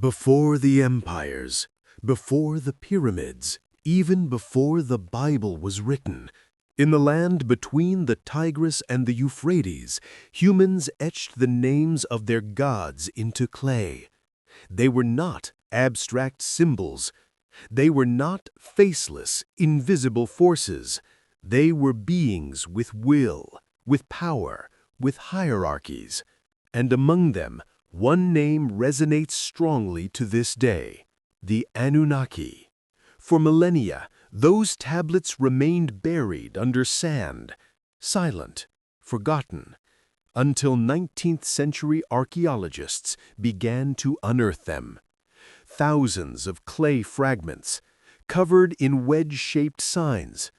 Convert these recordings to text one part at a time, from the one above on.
Before the empires, before the pyramids, even before the Bible was written, in the land between the Tigris and the Euphrates, humans etched the names of their gods into clay. They were not abstract symbols. They were not faceless, invisible forces. They were beings with will, with power, with hierarchies. And among them, one name resonates strongly to this day: the Anunnaki. For millennia, those tablets remained buried under sand, silent, forgotten, until 19th-century archaeologists began to unearth them. Thousands of clay fragments, covered in wedge-shaped signs,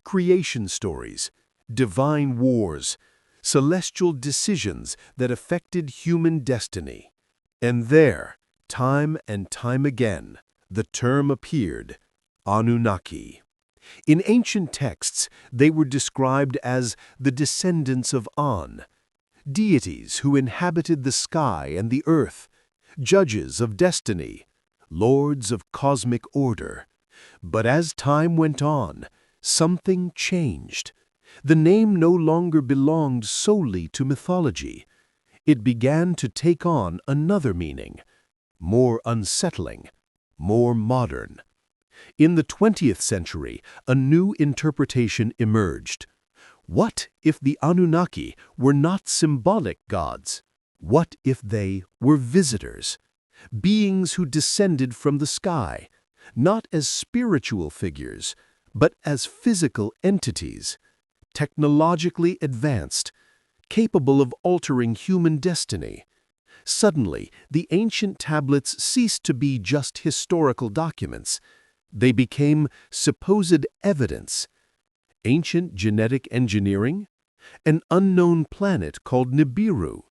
creation stories, divine wars, celestial decisions that affected human destiny. And there, time and time again, the term appeared: Anunnaki. In ancient texts, they were described as the descendants of An, deities who inhabited the sky and the earth, judges of destiny, lords of cosmic order. But as time went on, something changed. The name no longer belonged solely to mythology. It began to take on another meaning, more unsettling, more modern. In the 20th century, a new interpretation emerged. What if the Anunnaki were not symbolic gods? What if they were visitors? Beings who descended from the sky, not as spiritual figures, but as physical entities, technologically advanced, capable of altering human destiny. Suddenly, the ancient tablets ceased to be just historical documents. They became supposed evidence. Ancient genetic engineering? An unknown planet called Nibiru.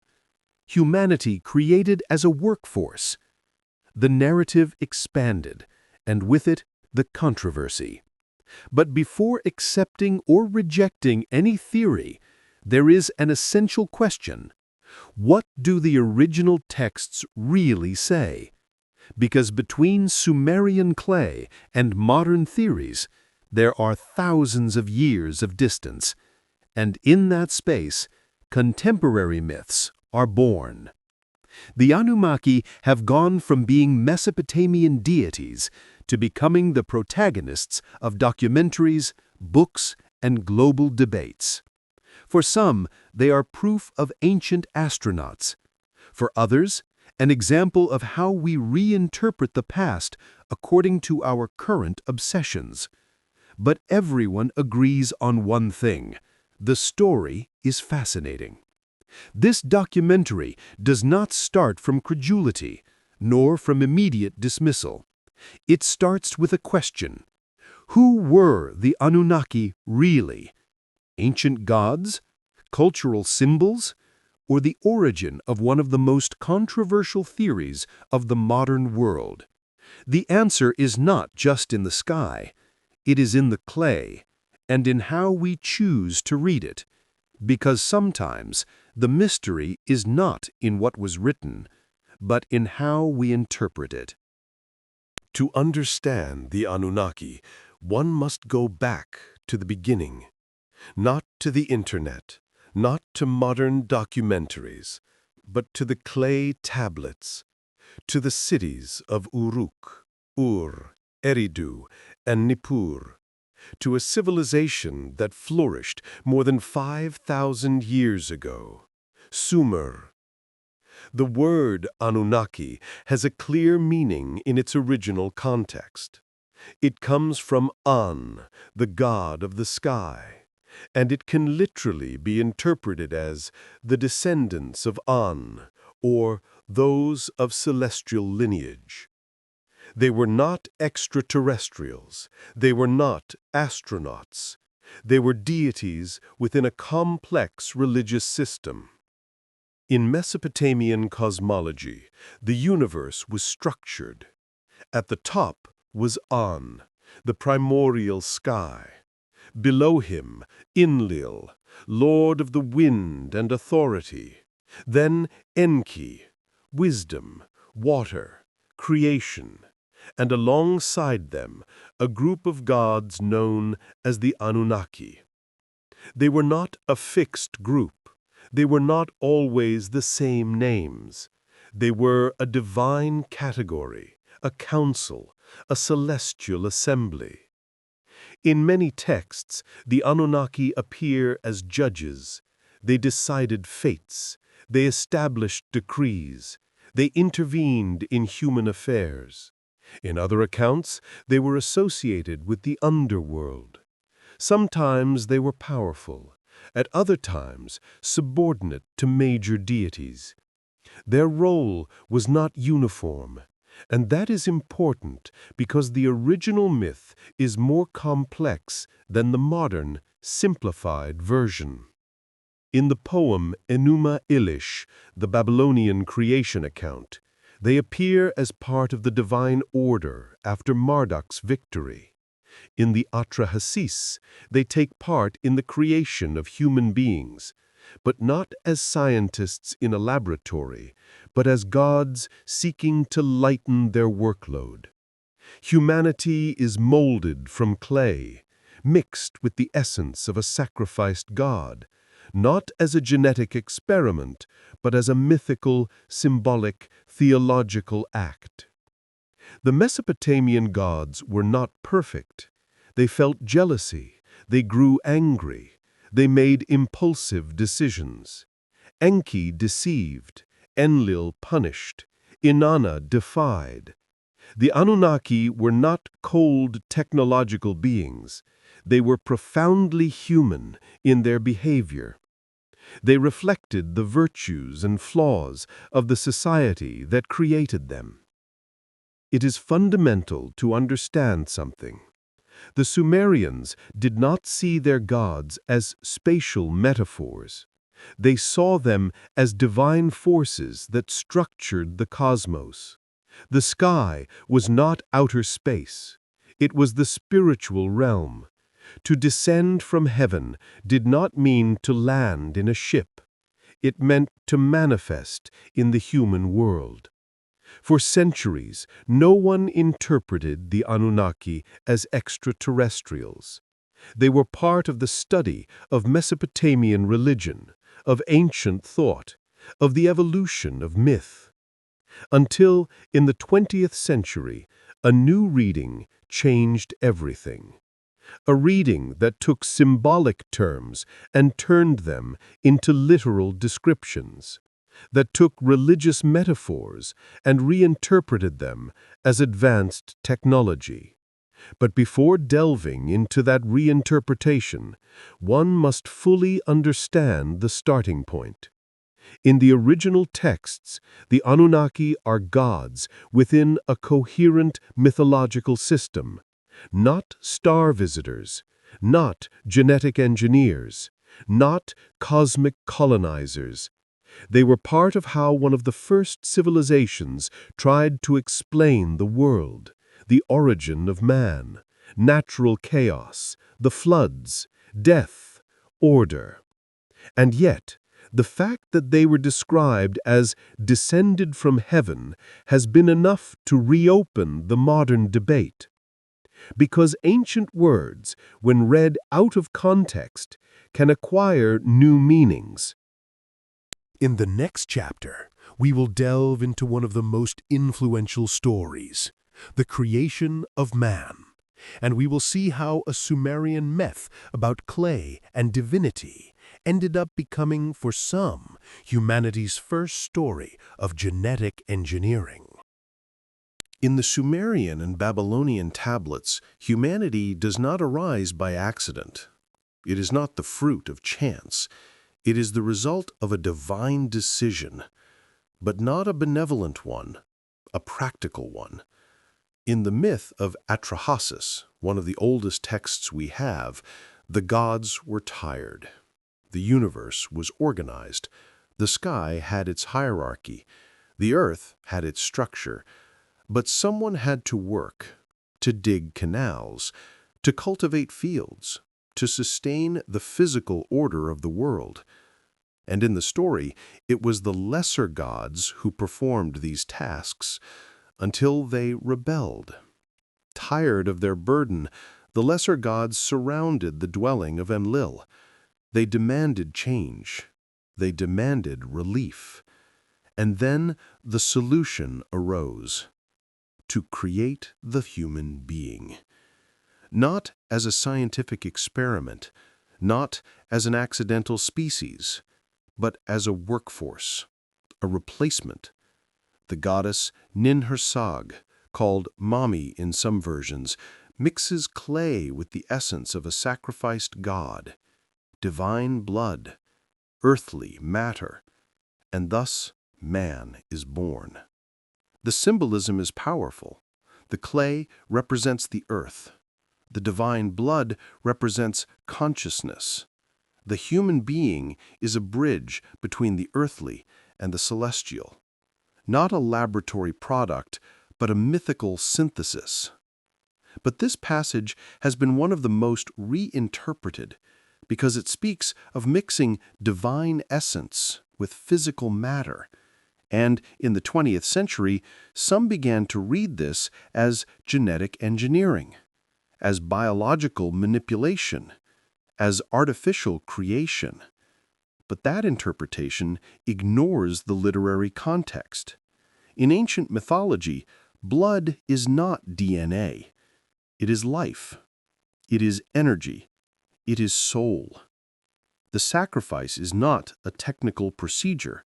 Humanity created as a workforce. The narrative expanded, and with it, the controversy. But before accepting or rejecting any theory, there is an essential question: what do the original texts really say? Because between Sumerian clay and modern theories, there are thousands of years of distance, and in that space, contemporary myths are born. The Anunnaki have gone from being Mesopotamian deities to becoming the protagonists of documentaries, books, and global debates. For some, they are proof of ancient astronauts. For others, an example of how we reinterpret the past according to our current obsessions. But everyone agrees on one thing: the story is fascinating. This documentary does not start from credulity, nor from immediate dismissal. It starts with a question: who were the Anunnaki really? Ancient gods? Cultural symbols? Or the origin of one of the most controversial theories of the modern world? The answer is not just in the sky. It is in the clay, and in how we choose to read it. Because sometimes the mystery is not in what was written, but in how we interpret it. To understand the Anunnaki, one must go back to the beginning. Not to the internet, not to modern documentaries, but to the clay tablets, to the cities of Uruk, Ur, Eridu, and Nippur, to a civilization that flourished more than 5,000 years ago, Sumer. The word Anunnaki has a clear meaning in its original context. It comes from An, the god of the sky, and it can literally be interpreted as the descendants of An, or those of celestial lineage. They were not extraterrestrials. They were not astronauts. They were deities within a complex religious system. In Mesopotamian cosmology, the universe was structured. At the top was An, the primordial sky. Below him, Enlil, lord of the wind and authority. Then Enki, wisdom, water, creation, and alongside them, a group of gods known as the Anunnaki. They were not a fixed group. They were not always the same names. They were a divine category, a council, a celestial assembly. In many texts, the Anunnaki appear as judges. They decided fates. They established decrees. They intervened in human affairs. In other accounts, they were associated with the underworld. Sometimes they were powerful, at other times subordinate to major deities. Their role was not uniform, and that is important because the original myth is more complex than the modern, simplified version. In the poem Enuma Elish, the Babylonian creation account, they appear as part of the divine order after Marduk's victory. In the Atrahasis, they take part in the creation of human beings, but not as scientists in a laboratory, but as gods seeking to lighten their workload. Humanity is molded from clay, mixed with the essence of a sacrificed god, not as a genetic experiment, but as a mythical, symbolic, theological act. The Mesopotamian gods were not perfect. They felt jealousy. They grew angry. They made impulsive decisions. Enki deceived. Enlil punished. Inanna defied. The Anunnaki were not cold technological beings. They were profoundly human in their behavior. They reflected the virtues and flaws of the society that created them. It is fundamental to understand something. The Sumerians did not see their gods as spatial metaphors. They saw them as divine forces that structured the cosmos. The sky was not outer space. It was the spiritual realm. To descend from heaven did not mean to land in a ship. It meant to manifest in the human world. For centuries, no one interpreted the Anunnaki as extraterrestrials. They were part of the study of Mesopotamian religion, of ancient thought, of the evolution of myth. Until, in the 20th century, a new reading changed everything. A reading that took symbolic terms and turned them into literal descriptions, that took religious metaphors and reinterpreted them as advanced technology. But before delving into that reinterpretation, one must fully understand the starting point. In the original texts, the Anunnaki are gods within a coherent mythological system, not star visitors, not genetic engineers, not cosmic colonizers. They were part of how one of the first civilizations tried to explain the world, the origin of man, natural chaos, the floods, death, order. And yet, the fact that they were described as descended from heaven has been enough to reopen the modern debate. Because ancient words, when read out of context, can acquire new meanings. In the next chapter, we will delve into one of the most influential stories, the creation of man, and we will see how a Sumerian myth about clay and divinity ended up becoming, for some, humanity's first story of genetic engineering. In the Sumerian and Babylonian tablets, humanity does not arise by accident. It is not the fruit of chance. It is the result of a divine decision, but not a benevolent one, a practical one. In the myth of Atrahasis, one of the oldest texts we have, the gods were tired. The universe was organized. The sky had its hierarchy. The earth had its structure. But someone had to work, to dig canals, to cultivate fields, to sustain the physical order of the world. And in the story, it was the lesser gods who performed these tasks, until they rebelled. Tired of their burden, the lesser gods surrounded the dwelling of Enlil. They demanded change. They demanded relief. And then the solution arose: to create the human being. Not as a scientific experiment, not as an accidental species, but as a workforce, a replacement. The goddess Ninhursag, called Mami in some versions, mixes clay with the essence of a sacrificed god, divine blood, earthly matter, and thus man is born. The symbolism is powerful. The clay represents the earth. The divine blood represents consciousness. The human being is a bridge between the earthly and the celestial. Not a laboratory product, but a mythical synthesis. But this passage has been one of the most reinterpreted because it speaks of mixing divine essence with physical matter. And in the 20th century, some began to read this as genetic engineering, as biological manipulation, as artificial creation. But that interpretation ignores the literary context. In ancient mythology, blood is not DNA. It is life. It is energy. It is soul. The sacrifice is not a technical procedure.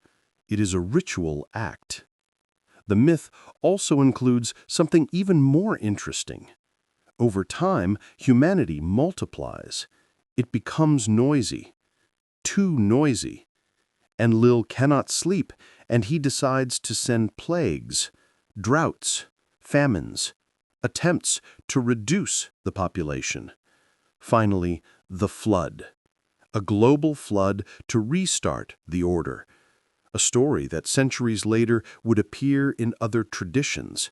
It is a ritual act. The myth also includes something even more interesting. Over time, humanity multiplies. It becomes noisy, too noisy. Enlil cannot sleep, and he decides to send plagues, droughts, famines, attempts to reduce the population. Finally, the flood, a global flood to restart the order, a story that centuries later would appear in other traditions,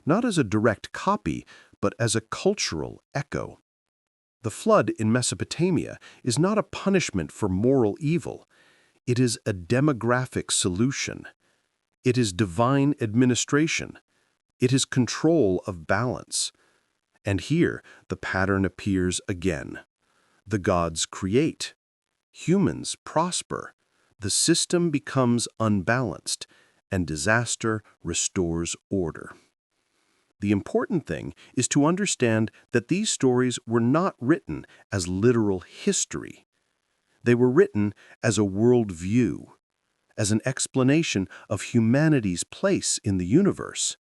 not as a direct copy, but as a cultural echo. The flood in Mesopotamia is not a punishment for moral evil. It is a demographic solution. It is divine administration. It is control of balance. And here the pattern appears again. The gods create. Humans prosper. The system becomes unbalanced, and disaster restores order. The important thing is to understand that these stories were not written as literal history. They were written as a worldview, as an explanation of humanity's place in the universe.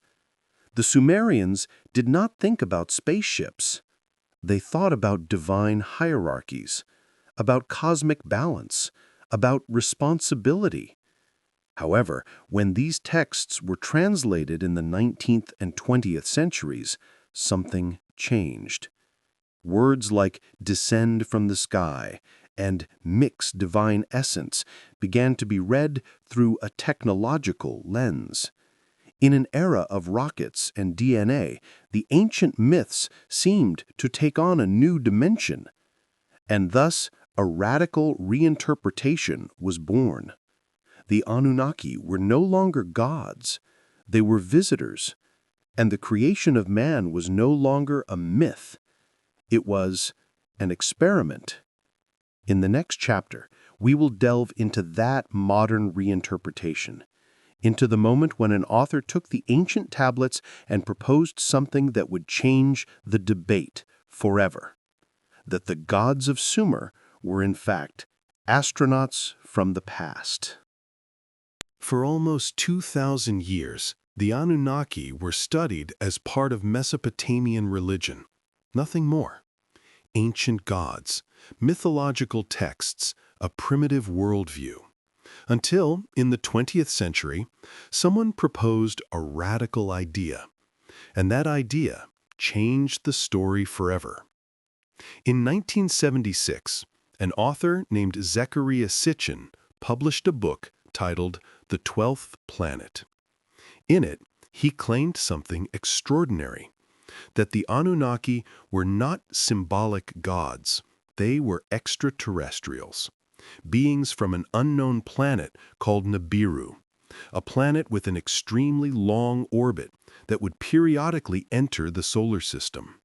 The Sumerians did not think about spaceships. They thought about divine hierarchies, about cosmic balance, about responsibility. However, when these texts were translated in the 19th and 20th centuries, something changed. Words like descend from the sky and mix divine essence began to be read through a technological lens. In an era of rockets and DNA, the ancient myths seemed to take on a new dimension, and thus a radical reinterpretation was born. The Anunnaki were no longer gods. They were visitors, and the creation of man was no longer a myth. It was an experiment. In the next chapter, we will delve into that modern reinterpretation, into the moment when an author took the ancient tablets and proposed something that would change the debate forever, that the gods of Sumer were in fact astronauts from the past. For almost 2,000 years, the Anunnaki were studied as part of Mesopotamian religion. Nothing more. Ancient gods, mythological texts, a primitive worldview. Until, in the 20th century, someone proposed a radical idea. And that idea changed the story forever. In 1976, an author named Zecharia Sitchin published a book titled The 12th Planet. In it, he claimed something extraordinary, that the Anunnaki were not symbolic gods, they were extraterrestrials, beings from an unknown planet called Nibiru, a planet with an extremely long orbit that would periodically enter the solar system.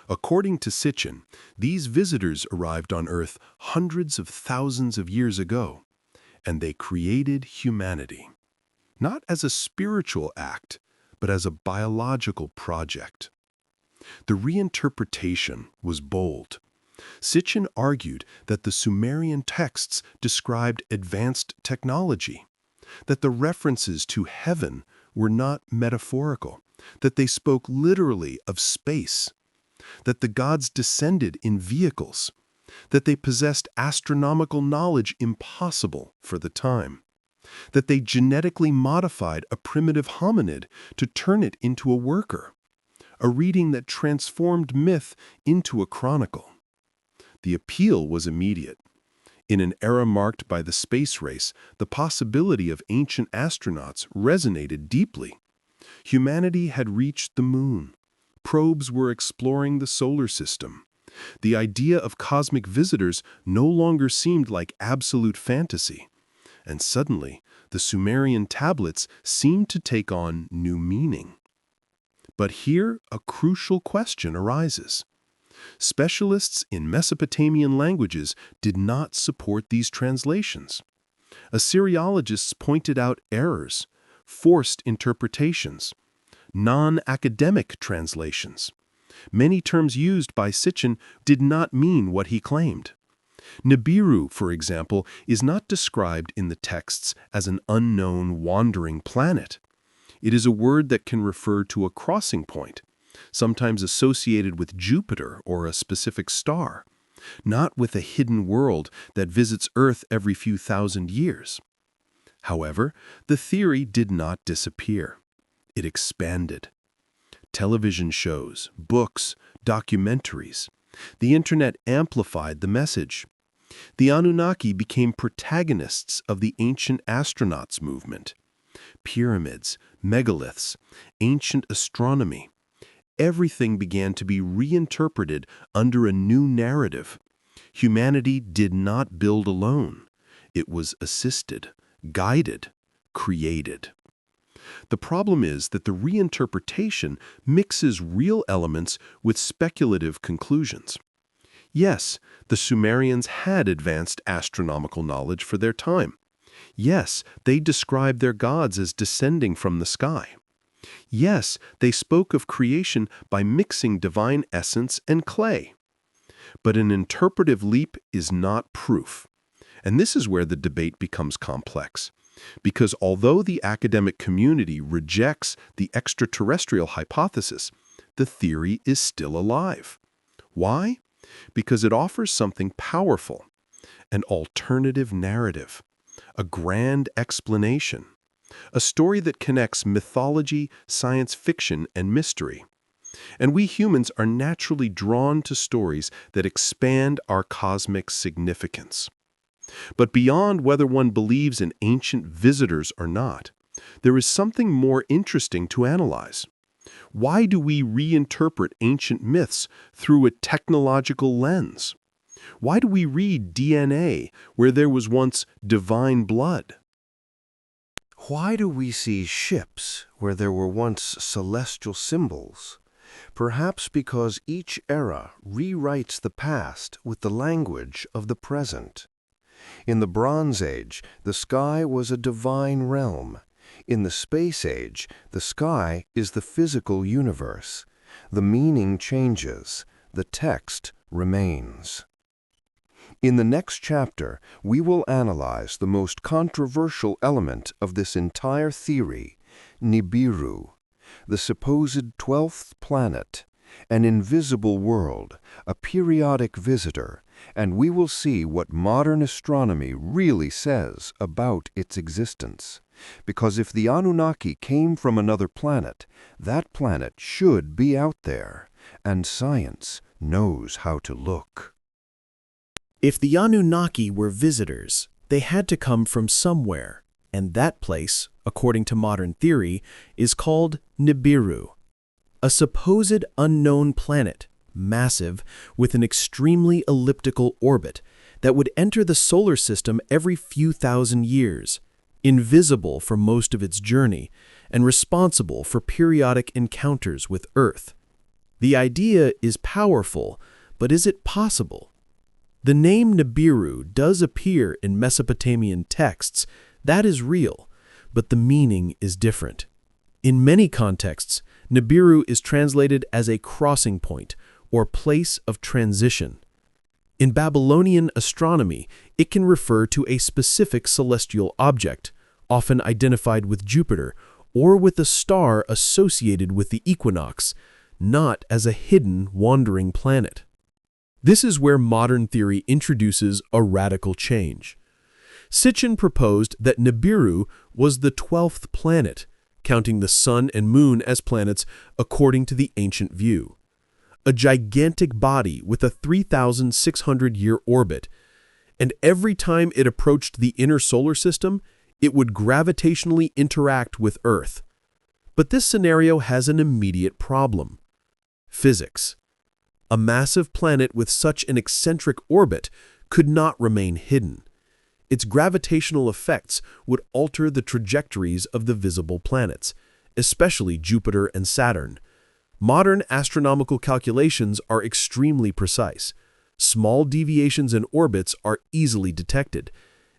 According to Sitchin, these visitors arrived on Earth hundreds of thousands of years ago, and they created humanity, not as a spiritual act, but as a biological project. The reinterpretation was bold. Sitchin argued that the Sumerian texts described advanced technology, that the references to heaven were not metaphorical, that they spoke literally of space, that the gods descended in vehicles, that they possessed astronomical knowledge impossible for the time, that they genetically modified a primitive hominid to turn it into a worker, a reading that transformed myth into a chronicle. The appeal was immediate. In an era marked by the space race, the possibility of ancient astronauts resonated deeply. Humanity had reached the moon. Probes were exploring the solar system. The idea of cosmic visitors no longer seemed like absolute fantasy. And suddenly, the Sumerian tablets seemed to take on new meaning. But here, a crucial question arises. Specialists in Mesopotamian languages did not support these translations. Assyriologists pointed out errors, forced interpretations, non-academic translations. Many terms used by Sitchin did not mean what he claimed. Nibiru, for example, is not described in the texts as an unknown wandering planet. It is a word that can refer to a crossing point, sometimes associated with Jupiter or a specific star, not with a hidden world that visits Earth every few thousand years. However, the theory did not disappear. It expanded. Television shows, books, documentaries. The internet amplified the message. The Anunnaki became protagonists of the ancient astronauts movement. Pyramids, megaliths, ancient astronomy. Everything began to be reinterpreted under a new narrative. Humanity did not build alone. It was assisted, guided, created. The problem is that the reinterpretation mixes real elements with speculative conclusions. Yes, the Sumerians had advanced astronomical knowledge for their time. Yes, they described their gods as descending from the sky. Yes, they spoke of creation by mixing divine essence and clay. But an interpretive leap is not proof. And this is where the debate becomes complex. Because although the academic community rejects the extraterrestrial hypothesis, the theory is still alive. Why? Because it offers something powerful, an alternative narrative, a grand explanation, a story that connects mythology, science fiction, and mystery. And we humans are naturally drawn to stories that expand our cosmic significance. But beyond whether one believes in ancient visitors or not, there is something more interesting to analyze. Why do we reinterpret ancient myths through a technological lens? Why do we read DNA where there was once divine blood? Why do we see ships where there were once celestial symbols? Perhaps because each era rewrites the past with the language of the present. In the Bronze Age, the sky was a divine realm. In the Space Age, the sky is the physical universe. The meaning changes. The text remains. In the next chapter, we will analyze the most controversial element of this entire theory, Nibiru, the supposed 12th planet, an invisible world, a periodic visitor, and we will see what modern astronomy really says about its existence. Because if the Anunnaki came from another planet, that planet should be out there, and science knows how to look. If the Anunnaki were visitors, they had to come from somewhere, and that place, according to modern theory, is called Nibiru, a supposed unknown planet, massive, with an extremely elliptical orbit that would enter the solar system every few thousand years. invisible for most of its journey, and responsible for periodic encounters with Earth. The idea is powerful, but is it possible? The name Nibiru does appear in Mesopotamian texts. That is real, but the meaning is different. In many contexts, Nibiru is translated as a crossing point or place of transition. In Babylonian astronomy, it can refer to a specific celestial object, often identified with Jupiter, or with a star associated with the equinox, not as a hidden, wandering planet. This is where modern theory introduces a radical change. Sitchin proposed that Nibiru was the 12th planet, counting the Sun and Moon as planets according to the ancient view. A gigantic body with a 3,600-year orbit, and every time it approached the inner solar system, it would gravitationally interact with Earth. But this scenario has an immediate problem: physics. A massive planet with such an eccentric orbit could not remain hidden. Its gravitational effects would alter the trajectories of the visible planets, especially Jupiter and Saturn. Modern astronomical calculations are extremely precise. Small deviations in orbits are easily detected,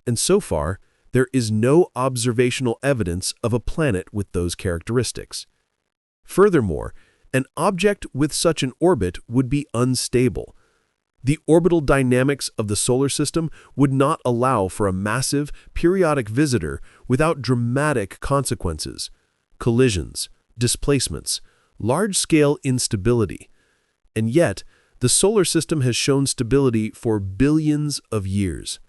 and so far, there is no observational evidence of a planet with those characteristics. Furthermore, an object with such an orbit would be unstable. The orbital dynamics of the solar system would not allow for a massive, periodic visitor without dramatic consequences: collisions, displacements, large-scale instability. And yet, the solar system has shown stability for billions of years.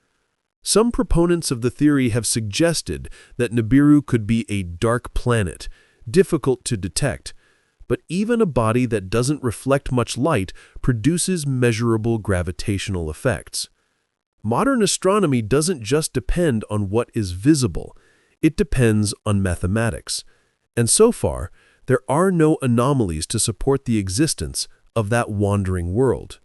Some proponents of the theory have suggested that Nibiru could be a dark planet, difficult to detect, but even a body that doesn't reflect much light produces measurable gravitational effects. Modern astronomy doesn't just depend on what is visible, it depends on mathematics. And so far, there are no anomalies to support the existence of that wandering world.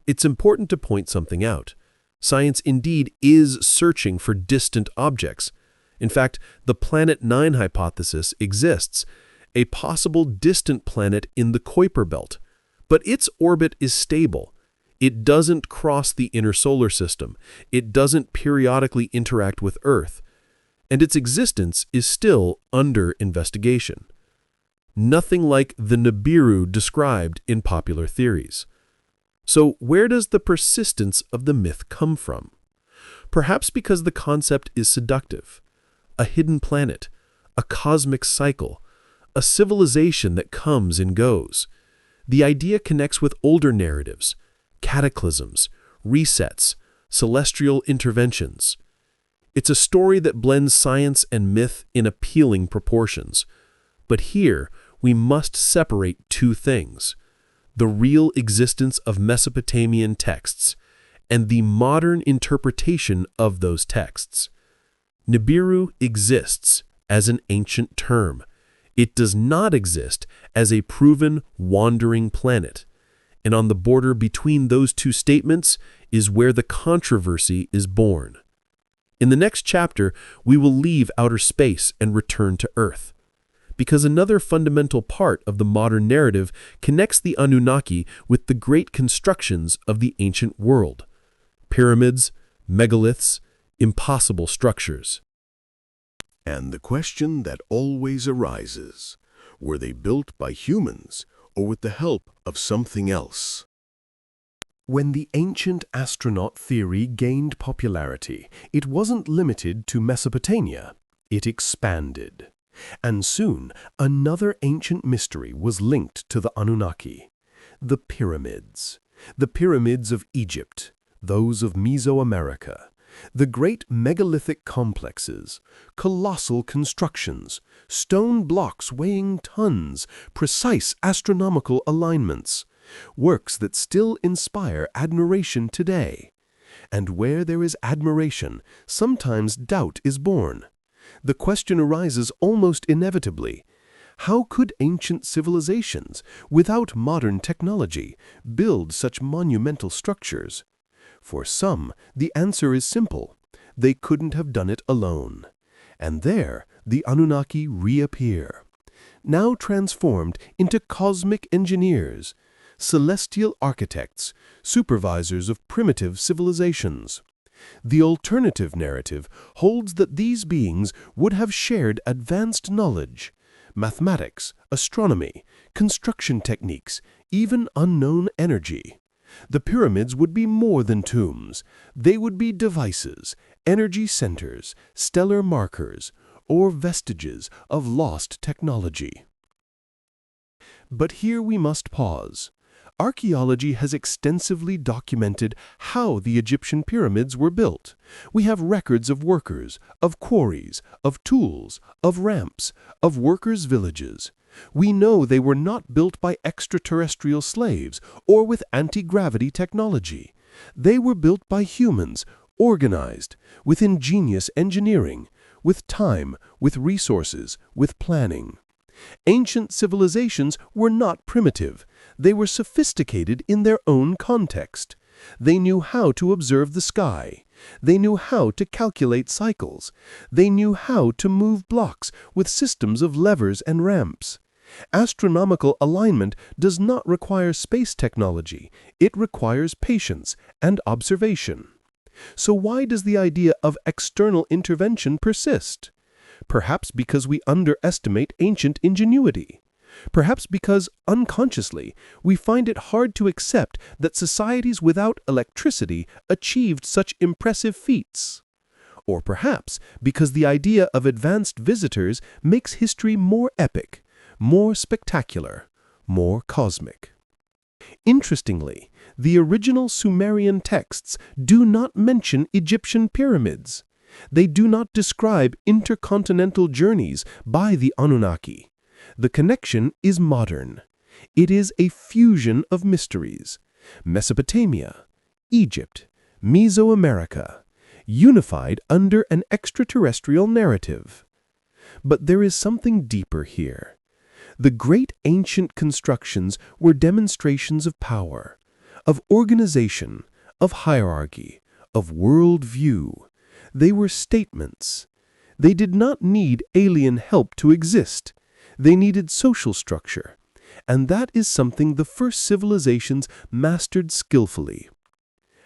It's important to point something out. Science indeed is searching for distant objects. In fact, the Planet 9 hypothesis exists, a possible distant planet in the Kuiper belt. But its orbit is stable. It doesn't cross the inner solar system. It doesn't periodically interact with Earth. And its existence is still under investigation. Nothing like the Nibiru described in popular theories. So where does the persistence of the myth come from? Perhaps because the concept is seductive. A hidden planet, a cosmic cycle, a civilization that comes and goes. The idea connects with older narratives, cataclysms, resets, celestial interventions. It's a story that blends science and myth in appealing proportions. But here, we must separate two things: the real existence of Mesopotamian texts and the modern interpretation of those texts. Nibiru exists as an ancient term. It does not exist as a proven wandering planet. And on the border between those two statements is where the controversy is born. In the next chapter, we will leave outer space and return to Earth, because another fundamental part of the modern narrative connects the Anunnaki with the great constructions of the ancient world: pyramids, megaliths, impossible structures. And the question that always arises: were they built by humans or with the help of something else? When the ancient astronaut theory gained popularity, it wasn't limited to Mesopotamia. It expanded. And soon, another ancient mystery was linked to the Anunnaki: the pyramids. The pyramids of Egypt, those of Mesoamerica, the great megalithic complexes, colossal constructions, stone blocks weighing tons, precise astronomical alignments, works that still inspire admiration today. And where there is admiration, sometimes doubt is born. The question arises almost inevitably: how could ancient civilizations, without modern technology, build such monumental structures? For some, the answer is simple: they couldn't have done it alone. And there, the Anunnaki reappear, now transformed into cosmic engineers, celestial architects, supervisors of primitive civilizations. The alternative narrative holds that these beings would have shared advanced knowledge, mathematics, astronomy, construction techniques, even unknown energy. The pyramids would be more than tombs. They would be devices, energy centers, stellar markers, or vestiges of lost technology. But here we must pause. Archaeology has extensively documented how the Egyptian pyramids were built. We have records of workers, of quarries, of tools, of ramps, of workers' villages. We know they were not built by extraterrestrial slaves or with anti-gravity technology. They were built by humans, organized, with ingenious engineering, with time, with resources, with planning. Ancient civilizations were not primitive. They were sophisticated in their own context. They knew how to observe the sky. They knew how to calculate cycles. They knew how to move blocks with systems of levers and ramps. Astronomical alignment does not require space technology. It requires patience and observation. So why does the idea of external intervention persist? Perhaps because we underestimate ancient ingenuity. Perhaps because, unconsciously, we find it hard to accept that societies without electricity achieved such impressive feats. Or perhaps because the idea of advanced visitors makes history more epic, more spectacular, more cosmic. Interestingly, the original Sumerian texts do not mention Egyptian pyramids. They do not describe intercontinental journeys by the Anunnaki. The connection is modern. It is a fusion of mysteries. Mesopotamia, Egypt, Mesoamerica, unified under an extraterrestrial narrative. But there is something deeper here. The great ancient constructions were demonstrations of power, of organization, of hierarchy, of worldview. They were statements. They did not need alien help to exist. They needed social structure. And that is something the first civilizations mastered skillfully.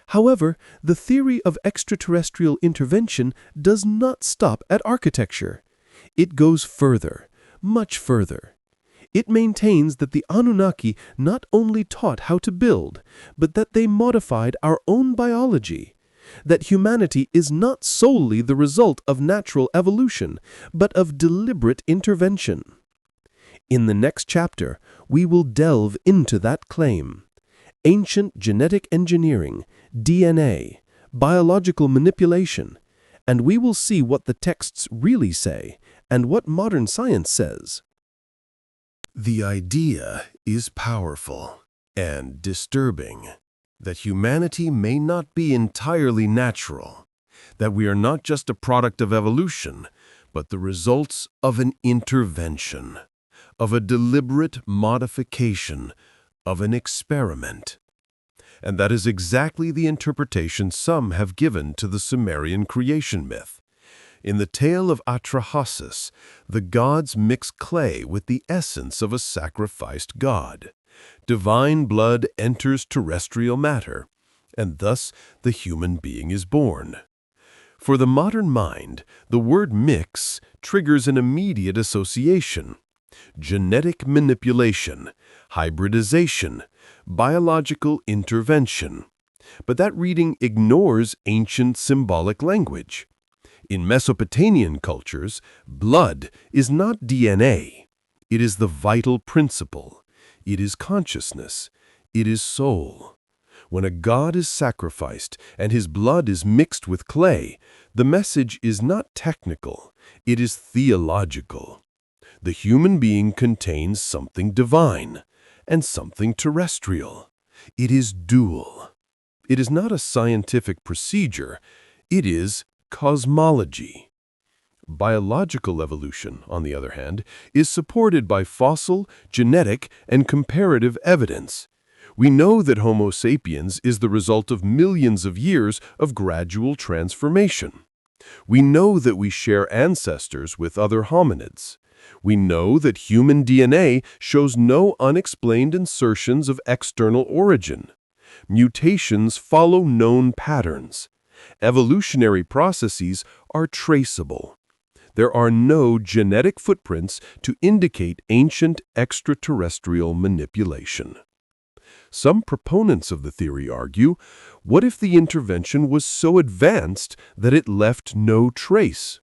However, the theory of extraterrestrial intervention does not stop at architecture. It goes further, much further. It maintains that the Anunnaki not only taught how to build, but that they modified our own biology. That humanity is not solely the result of natural evolution, but of deliberate intervention. In the next chapter, we will delve into that claim. Ancient genetic engineering, DNA, biological manipulation, and we will see what the texts really say and what modern science says. The idea is powerful and disturbing. That humanity may not be entirely natural, that we are not just a product of evolution, but the results of an intervention, of a deliberate modification, of an experiment. And that is exactly the interpretation some have given to the Sumerian creation myth. In the tale of Atrahasis, the gods mix clay with the essence of a sacrificed god. Divine blood enters terrestrial matter, and thus the human being is born. For the modern mind, the word mix triggers an immediate association. Genetic manipulation, hybridization, biological intervention. But that reading ignores ancient symbolic language. In Mesopotamian cultures, blood is not DNA. It is the vital principle. It is consciousness. It is soul. When a god is sacrificed and his blood is mixed with clay, the message is not technical. It is theological. The human being contains something divine and something terrestrial. It is dual. It is not a scientific procedure. It is cosmology. Biological evolution, on the other hand, is supported by fossil, genetic, and comparative evidence. We know that Homo sapiens is the result of millions of years of gradual transformation. We know that we share ancestors with other hominids. We know that human DNA shows no unexplained insertions of external origin. Mutations follow known patterns. Evolutionary processes are traceable. There are no genetic footprints to indicate ancient extraterrestrial manipulation. Some proponents of the theory argue, what if the intervention was so advanced that it left no trace?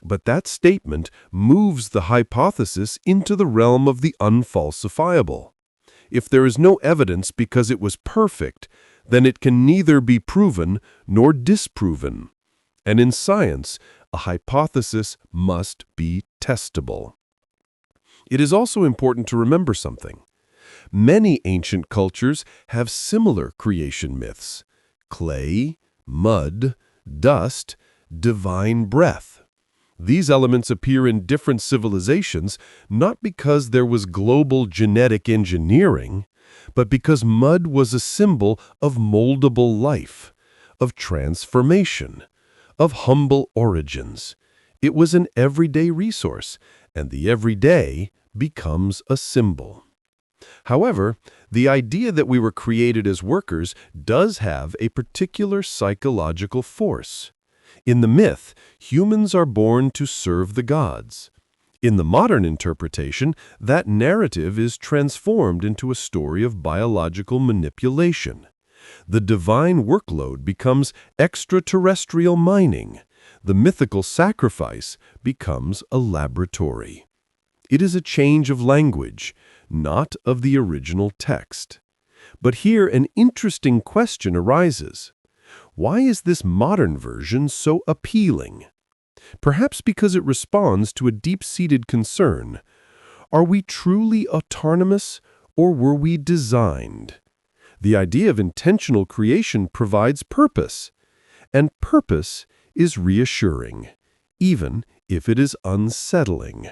But that statement moves the hypothesis into the realm of the unfalsifiable. If there is no evidence because it was perfect, then it can neither be proven nor disproven. And in science, a hypothesis must be testable. It is also important to remember something. Many ancient cultures have similar creation myths: clay, mud, dust, divine breath. These elements appear in different civilizations not because there was global genetic engineering, but because mud was a symbol of moldable life, of transformation, of humble origins. It was an everyday resource, and the everyday becomes a symbol. However, the idea that we were created as workers does have a particular psychological force. In the myth, humans are born to serve the gods. In the modern interpretation, that narrative is transformed into a story of biological manipulation. The divine workload becomes extraterrestrial mining. The mythical sacrifice becomes a laboratory. It is a change of language, not of the original text. But here an interesting question arises. Why is this modern version so appealing? Perhaps because it responds to a deep-seated concern. Are we truly autonomous, or were we designed? The idea of intentional creation provides purpose, and purpose is reassuring, even if it is unsettling.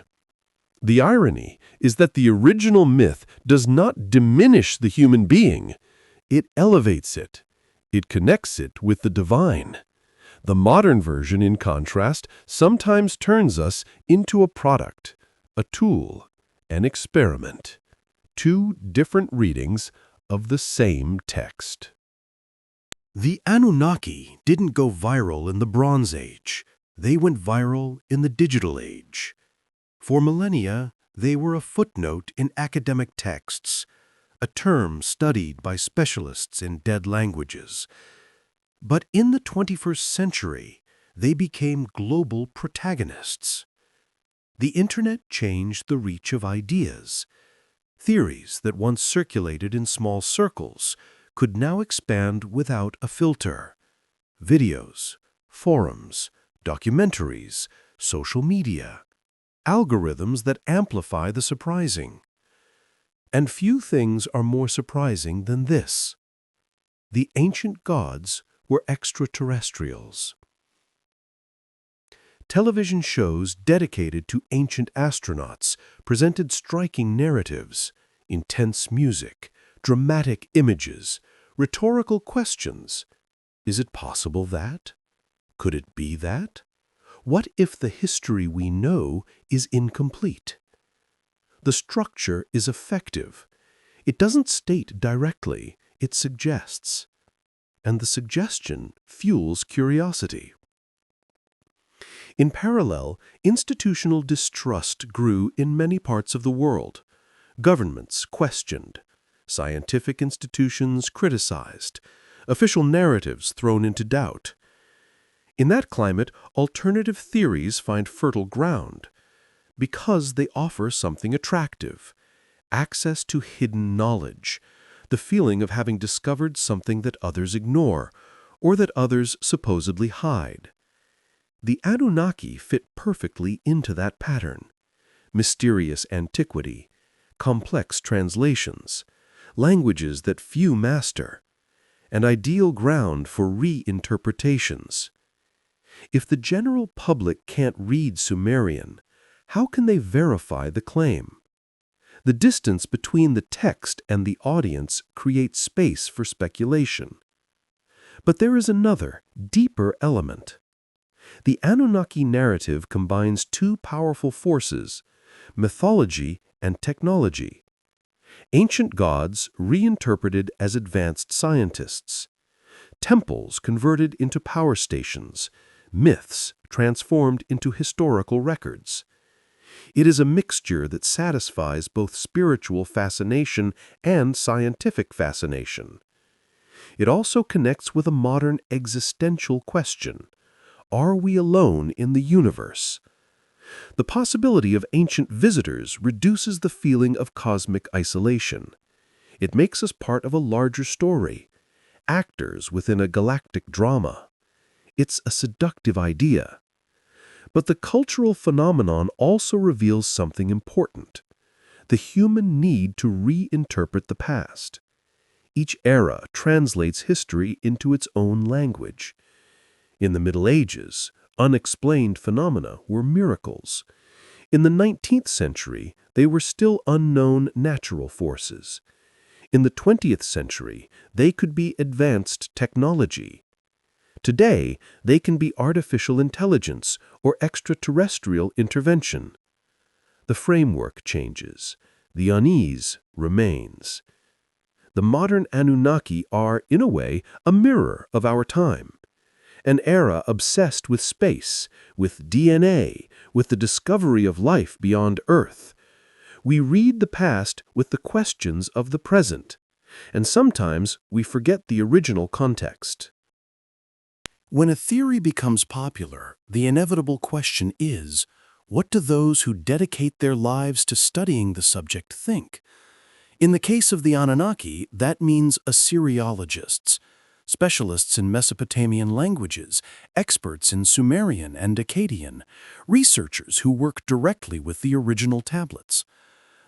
The irony is that the original myth does not diminish the human being. It elevates it. It connects it with the divine. The modern version, in contrast, sometimes turns us into a product, a tool, an experiment. Two different readings of the same text. The Anunnaki didn't go viral in the Bronze Age. They went viral in the Digital Age. For millennia, they were a footnote in academic texts, a term studied by specialists in dead languages. But in the 21st century, they became global protagonists. The Internet changed the reach of ideas. Theories that once circulated in small circles could now expand without a filter. Videos, forums, documentaries, social media, algorithms that amplify the surprising. And few things are more surprising than this. The ancient gods were extraterrestrials. Television shows dedicated to ancient astronauts presented striking narratives, intense music, dramatic images, rhetorical questions. Is it possible that? Could it be that? What if the history we know is incomplete? The structure is effective. It doesn't state directly, it suggests. And the suggestion fuels curiosity. In parallel, institutional distrust grew in many parts of the world. Governments questioned. Scientific institutions criticized. Official narratives thrown into doubt. In that climate, alternative theories find fertile ground because they offer something attractive: access to hidden knowledge, the feeling of having discovered something that others ignore or that others supposedly hide. The Anunnaki fit perfectly into that pattern. Mysterious antiquity, complex translations, languages that few master, an ideal ground for reinterpretations. If the general public can't read Sumerian, how can they verify the claim? The distance between the text and the audience creates space for speculation. But there is another, deeper element. The Anunnaki narrative combines two powerful forces, mythology and technology. Ancient gods reinterpreted as advanced scientists, temples converted into power stations, myths transformed into historical records. It is a mixture that satisfies both spiritual fascination and scientific fascination. It also connects with a modern existential question. Are we alone in the universe? The possibility of ancient visitors reduces the feeling of cosmic isolation. It makes us part of a larger story, actors within a galactic drama. It's a seductive idea. But the cultural phenomenon also reveals something important: the human need to reinterpret the past. Each era translates history into its own language. In the Middle Ages, unexplained phenomena were miracles. In the 19th century, they were still unknown natural forces. In the 20th century, they could be advanced technology. Today, they can be artificial intelligence or extraterrestrial intervention. The framework changes. The unease remains. The modern Anunnaki are, in a way, a mirror of our time. An era obsessed with space, with DNA, with the discovery of life beyond Earth. We read the past with the questions of the present, and sometimes we forget the original context. When a theory becomes popular, the inevitable question is, what do those who dedicate their lives to studying the subject think? In the case of the Anunnaki, that means Assyriologists, specialists in Mesopotamian languages, experts in Sumerian and Akkadian, researchers who work directly with the original tablets.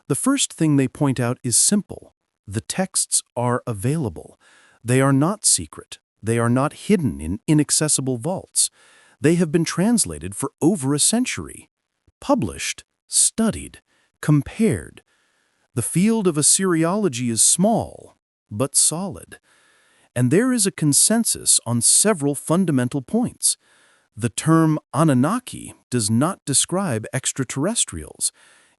The first thing they point out is simple. The texts are available. They are not secret. They are not hidden in inaccessible vaults. They have been translated for over a century, published, studied, compared. The field of Assyriology is small, but solid. And there is a consensus on several fundamental points. The term Anunnaki does not describe extraterrestrials.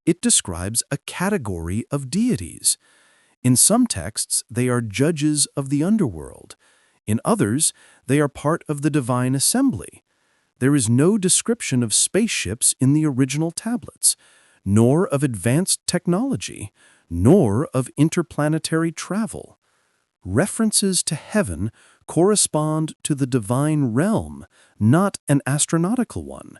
It describes a category of deities. In some texts, they are judges of the underworld. In others, they are part of the divine assembly. There is no description of spaceships in the original tablets, nor of advanced technology, nor of interplanetary travel. References to heaven correspond to the divine realm, not an astronautical one.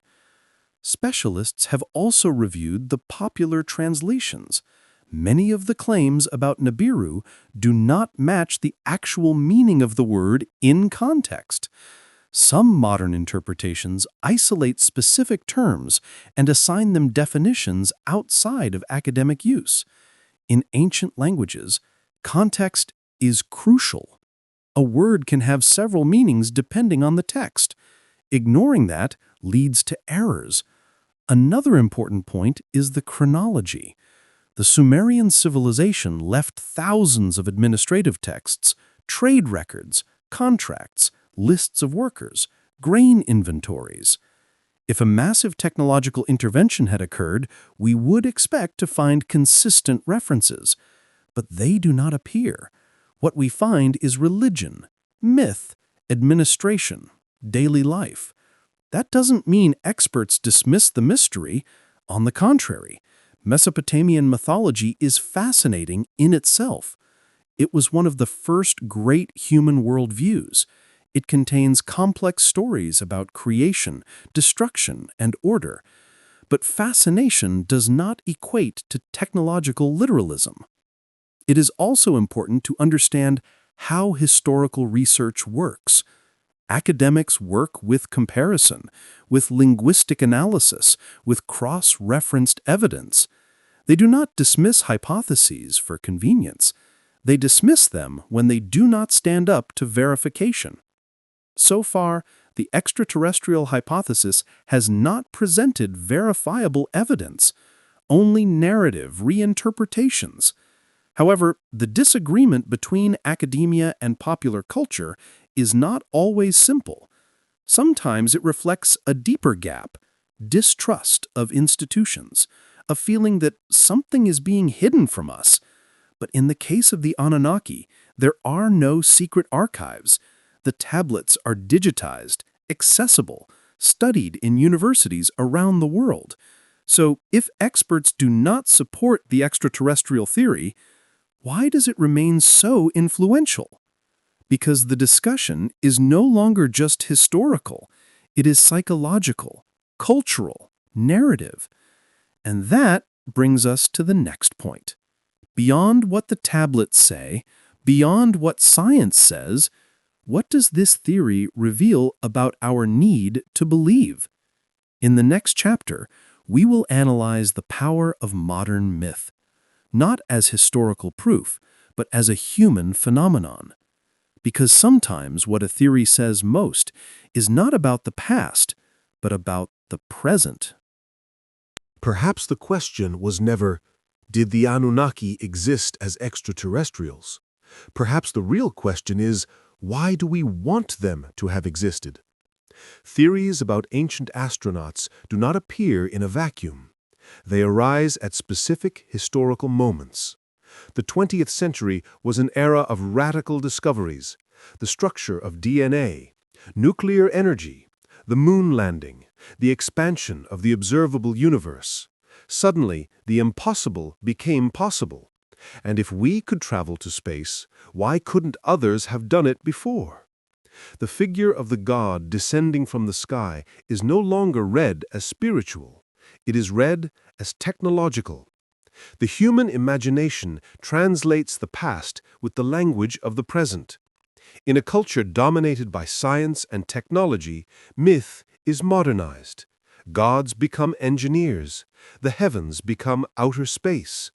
Specialists have also reviewed the popular translations. Many of the claims about Nibiru do not match the actual meaning of the word in context. Some modern interpretations isolate specific terms and assign them definitions outside of academic use. In ancient languages, context is crucial. A word can have several meanings depending on the text. Ignoring that leads to errors. Another important point is the chronology. The Sumerian civilization left thousands of administrative texts, trade records, contracts, lists of workers, grain inventories. If a massive technological intervention had occurred, we would expect to find consistent references. But they do not appear. What we find is religion, myth, administration, daily life. That doesn't mean experts dismiss the mystery. On the contrary, Mesopotamian mythology is fascinating in itself. It was one of the first great human worldviews. It contains complex stories about creation, destruction, and order. But fascination does not equate to technological literalism. It is also important to understand how historical research works. Academics work with comparison, with linguistic analysis, with cross-referenced evidence. They do not dismiss hypotheses for convenience. They dismiss them when they do not stand up to verification. So far, the extraterrestrial hypothesis has not presented verifiable evidence, only narrative reinterpretations. However, the disagreement between academia and popular culture is not always simple. Sometimes it reflects a deeper gap, distrust of institutions, a feeling that something is being hidden from us. But in the case of the Anunnaki, there are no secret archives. The tablets are digitized, accessible, studied in universities around the world. So if experts do not support the extraterrestrial theory, why does it remain so influential? Because the discussion is no longer just historical, it is psychological, cultural, narrative. And that brings us to the next point. Beyond what the tablets say, beyond what science says, what does this theory reveal about our need to believe? In the next chapter, we will analyze the power of modern myth, not as historical proof, but as a human phenomenon. Because sometimes what a theory says most is not about the past, but about the present. Perhaps the question was never, did the Anunnaki exist as extraterrestrials? Perhaps the real question is, why do we want them to have existed? Theories about ancient astronauts do not appear in a vacuum. They arise at specific historical moments. The 20th century was an era of radical discoveries: the structure of DNA, nuclear energy, the moon landing, the expansion of the observable universe. Suddenly, the impossible became possible. And if we could travel to space, why couldn't others have done it before? The figure of the god descending from the sky is no longer read as spiritual. It is read as technological. The human imagination translates the past with the language of the present. In a culture dominated by science and technology, myth is modernized. Gods become engineers. The heavens become outer space.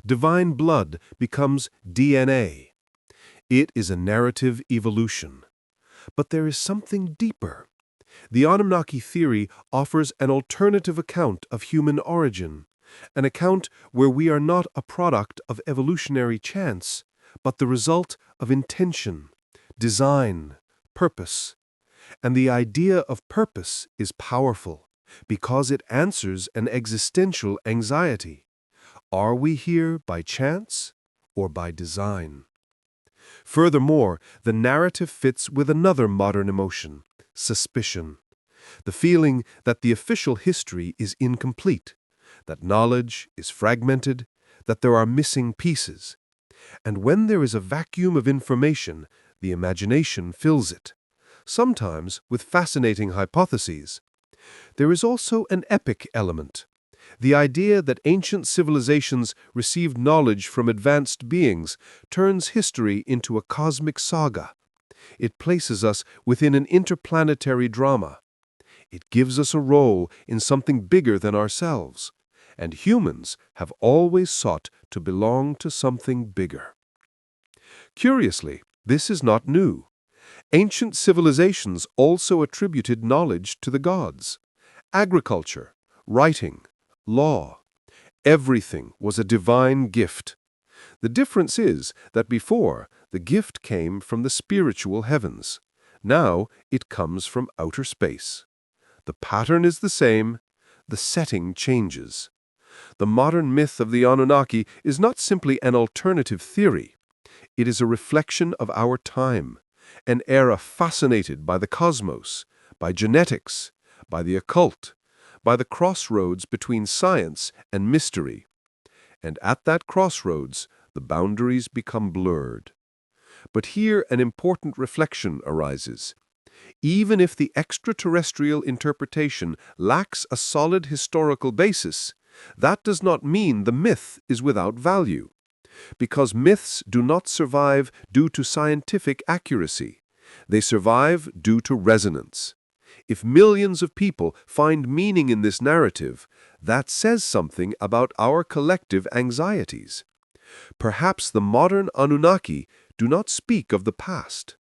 Divine blood becomes DNA. It is a narrative evolution. But there is something deeper. The Anunnaki theory offers an alternative account of human origin, an account where we are not a product of evolutionary chance, but the result of intention, design, purpose. And the idea of purpose is powerful because it answers an existential anxiety. Are we here by chance or by design? Furthermore, the narrative fits with another modern emotion: suspicion. The feeling that the official history is incomplete, that knowledge is fragmented, that there are missing pieces. And when there is a vacuum of information, the imagination fills it, sometimes with fascinating hypotheses. There is also an epic element. The idea that ancient civilizations received knowledge from advanced beings turns history into a cosmic saga. It places us within an interplanetary drama. It gives us a role in something bigger than ourselves. And humans have always sought to belong to something bigger. Curiously, this is not new. Ancient civilizations also attributed knowledge to the gods. Agriculture, writing, law. Everything was a divine gift. The difference is that before, the gift came from the spiritual heavens. Now, it comes from outer space. The pattern is the same. The setting changes. The modern myth of the Anunnaki is not simply an alternative theory. It is a reflection of our time, an era fascinated by the cosmos, by genetics, by the occult, by the crossroads between science and mystery. And at that crossroads, the boundaries become blurred. But here an important reflection arises. Even if the extraterrestrial interpretation lacks a solid historical basis, that does not mean the myth is without value. Because myths do not survive due to scientific accuracy. They survive due to resonance. If millions of people find meaning in this narrative, that says something about our collective anxieties. Perhaps the modern Anunnaki do not speak of the past.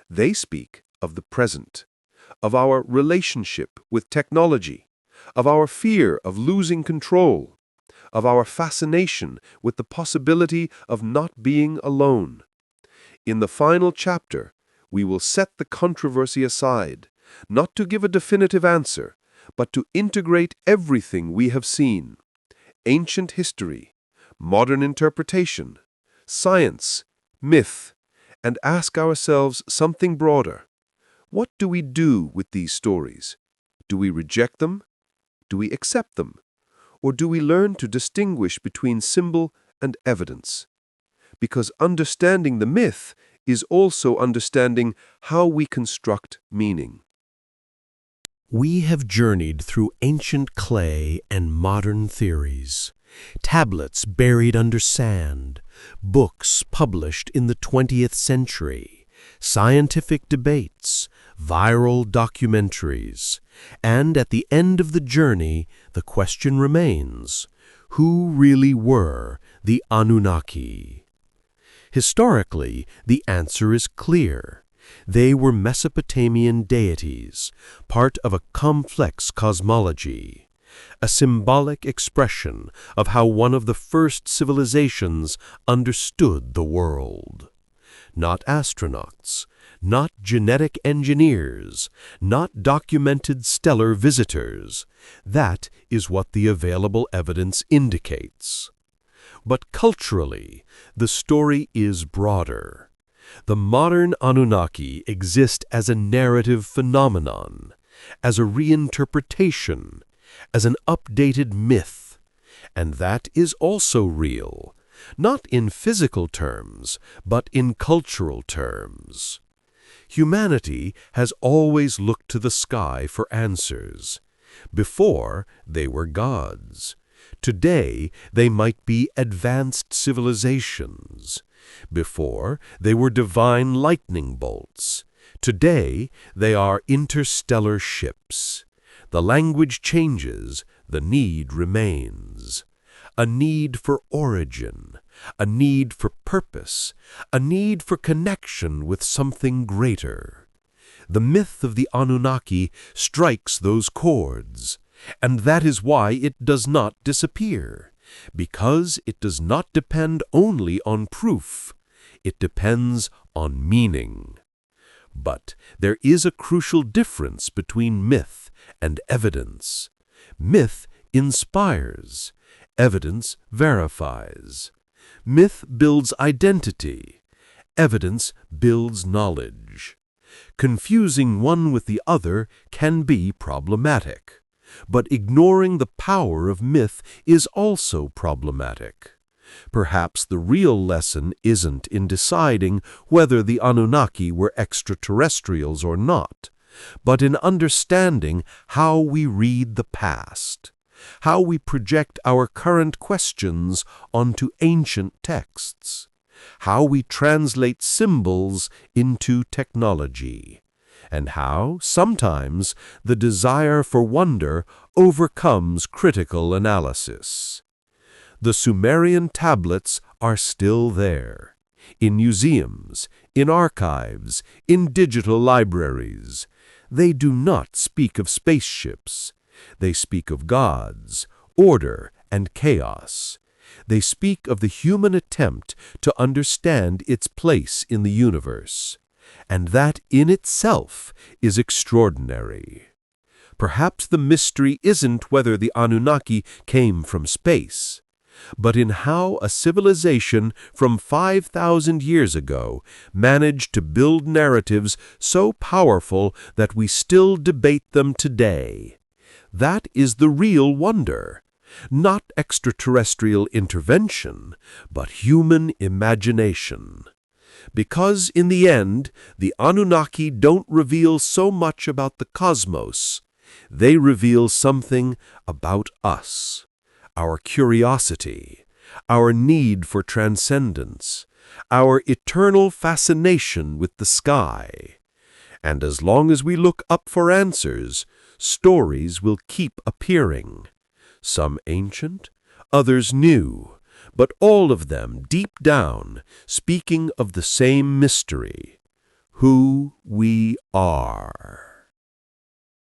They speak of the present, of our relationship with technology, of our fear of losing control, of our fascination with the possibility of not being alone. In the final chapter, we will set the controversy aside not to give a definitive answer, but to integrate everything we have seen: ancient history, modern interpretation, science, myth, and ask ourselves something broader. What do we do with these stories? Do we reject them? Do we accept them? Or do we learn to distinguish between symbol and evidence? Because understanding the myth is also understanding how we construct meaning. We have journeyed through ancient clay and modern theories, tablets buried under sand, books published in the 20th century, scientific debates, viral documentaries, and at the end of the journey, the question remains: who really were the Anunnaki? Historically, the answer is clear. They were Mesopotamian deities, part of a complex cosmology, a symbolic expression of how one of the first civilizations understood the world. Not astronauts, not genetic engineers, not documented stellar visitors. That is what the available evidence indicates. But culturally, the story is broader. The modern Anunnaki exist as a narrative phenomenon, as a reinterpretation, as an updated myth. And that is also real, not in physical terms, but in cultural terms. Humanity has always looked to the sky for answers. Before, they were gods. Today, they might be advanced civilizations. Before, they were divine lightning bolts. Today, they are interstellar ships. The language changes, the need remains. A need for origin, a need for purpose, a need for connection with something greater. The myth of the Anunnaki strikes those chords, and that is why it does not disappear, because it does not depend only on proof. It depends on meaning. But there is a crucial difference between myth and evidence. Myth inspires. Evidence verifies. Myth builds identity. Evidence builds knowledge. Confusing one with the other can be problematic. But ignoring the power of myth is also problematic. Perhaps the real lesson isn't in deciding whether the Anunnaki were extraterrestrials or not, but in understanding how we read the past, how we project our current questions onto ancient texts, how we translate symbols into technology, and how, sometimes, the desire for wonder overcomes critical analysis. The Sumerian tablets are still there, in museums, in archives, in digital libraries. They do not speak of spaceships. They speak of gods, order, and chaos. They speak of the human attempt to understand its place in the universe. And that in itself is extraordinary. Perhaps the mystery isn't whether the Anunnaki came from space, but in how a civilization from 5,000 years ago managed to build narratives so powerful that we still debate them today. That is the real wonder. Not extraterrestrial intervention, but human imagination. Because in the end, the Anunnaki don't reveal so much about the cosmos. They reveal something about us, our curiosity, our need for transcendence, our eternal fascination with the sky. And as long as we look up for answers, stories will keep appearing. Some ancient, others new, but all of them, deep down, speaking of the same mystery: who we are.